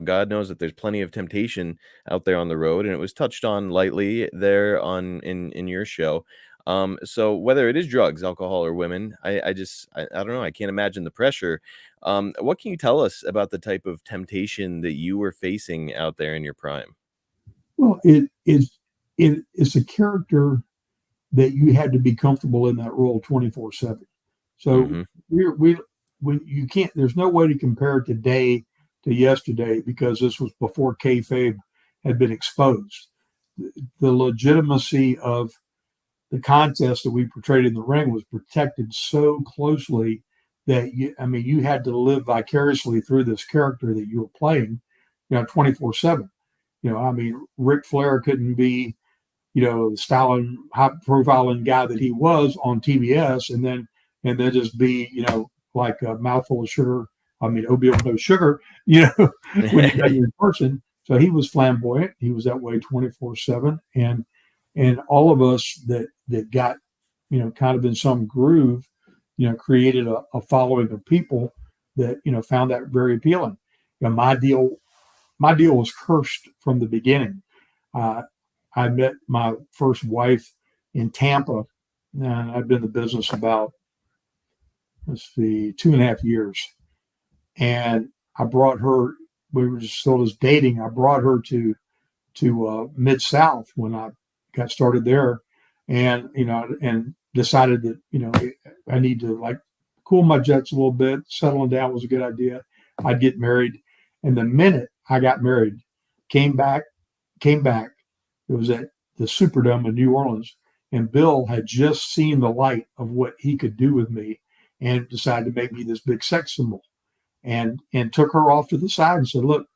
God knows that there's plenty of temptation out there on the road, and it was touched on lightly there on in your show. So whether it is drugs, alcohol, or women, I don't know. I can't imagine the pressure. What can you tell us about the type of temptation that you were facing out there in your prime? Well, it's a character that you had to be comfortable in that role 24/7. So Hmm. we when you can't, there's no way to compare today to yesterday because this was before kayfabe had been exposed. The legitimacy of the contest that we portrayed in the ring was protected so closely that you had to live vicariously through this character that you were playing, 24/7. Ric Flair couldn't be, the styling, high profiling guy that he was on TBS, and then just be, like a mouthful of sugar. Oatmeal with no sugar, when you met him in person. So he was flamboyant. He was that way 24/7, and all of us that got, kind of in some groove, created a following of people that found that very appealing. My deal was cursed from the beginning. Uh, I met my first wife in Tampa, and I've been in the business about, let's see, 2.5 years. And I brought her. We were still just dating. I brought her to Mid South when I got started there, and decided that I need to like cool my jets a little bit. Settling down was a good idea. I'd get married, and the minute I got married, came back, came back. It was at the Superdome in New Orleans, and Bill had just seen the light of what he could do with me, and decided to make me this big sex symbol, and took her off to the side and said, "Look,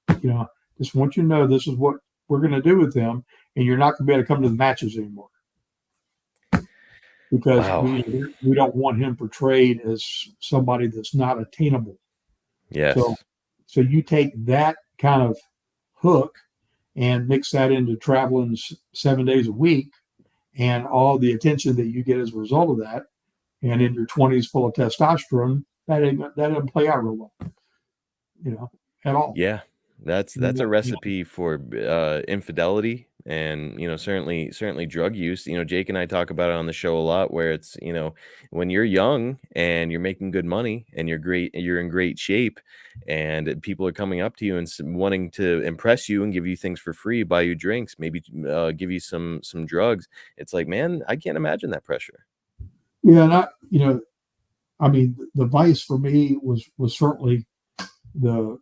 just want you to know this is what we're going to do with him, and you're not going to be able to come to the matches anymore because Wow. we don't want him portrayed as somebody that's not attainable." So Yes. so you take that kind of hook and mix that into traveling 7 days a week and all the attention that you get as a result of that, and in your 20s full of testosterone, that doesn't play out real well, you know, at all. Yeah, that's a recipe for infidelity and certainly drug use. Jake and I talk about it on the show a lot, where it's when you're young and you're making good money and you're in great shape, and people are coming up to you and wanting to impress you and give you things for free, buy you drinks, maybe give you some drugs. It's like, man, I can't imagine that pressure. Yeah, and the vice for me was certainly the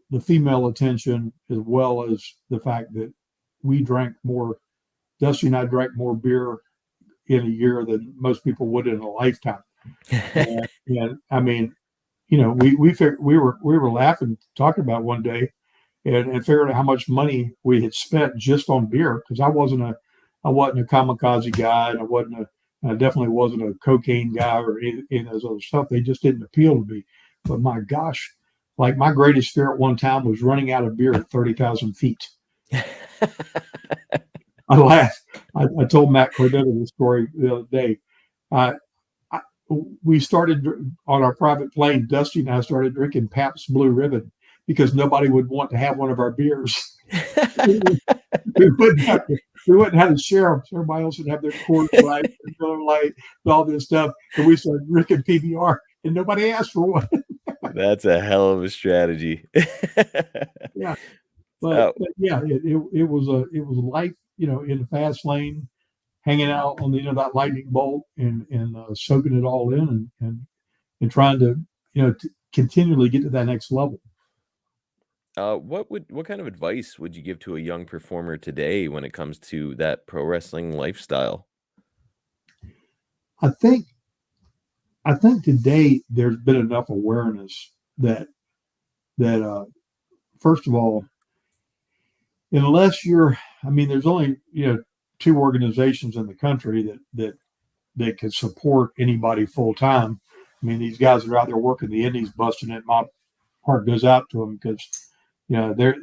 the female attention, as well as the fact that we drank more. Dusty and I drank more beer in a year than most people would in a lifetime. And we were laughing, talking about one day, and figuring out how much money we had spent just on beer because I wasn't a kamikaze guy, and I definitely wasn't a cocaine guy or any of those other stuff. They just didn't appeal to me. But my gosh, like my greatest fear at one time was running out of beer at 30,000 feet. I laughed. I told Matt Cordetta the story the other day. Uh, I, we started on our private plane. Dusty and I started drinking Pabst Blue Ribbon because nobody would want to have one of our beers. we wouldn't have to share them. So everybody else would have their Coors Light, their Miller Lite, and all this stuff. And we started drinking PBR, and nobody asked for one. That's a hell of a strategy. Yeah, but yeah, it was life, in the fast lane, hanging out on the end of that lightning bolt and soaking it all in and trying to continually get to that next level. What kind of advice would you give to a young performer today when it comes to that pro wrestling lifestyle? I think I think today there's been enough awareness that first of all, unless there's only two organizations in the country that can support anybody full time. These guys that are out there working the indies, busting it. My heart goes out to them because they're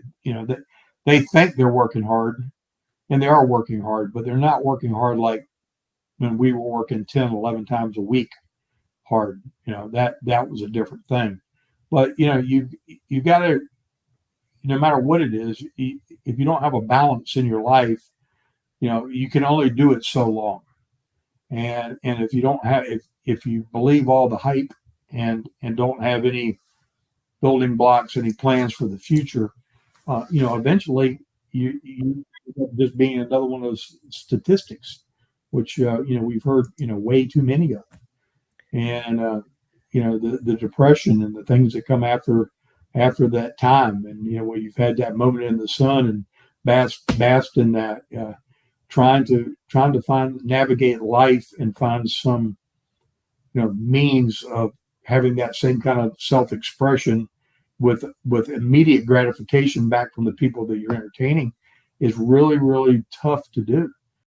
they think they're working hard, and they are working hard, but they're not working hard like when we were working 10, 11 times a week hard. That was a different thing. But you got to no matter what it is, if you don't have a balance in your life, you can only do it so long. And if you don't have, if you believe all the hype and don't have any building blocks, any plans for the future, eventually you end up just being another one of those statistics, which we've heard way too many of, and the depression and the things that come after that time, and where you've had that moment in the sun and basked in that, trying to navigate life and find some means of having that same kind of self-expression with immediate gratification back from the people that you're entertaining is really, really tough to do.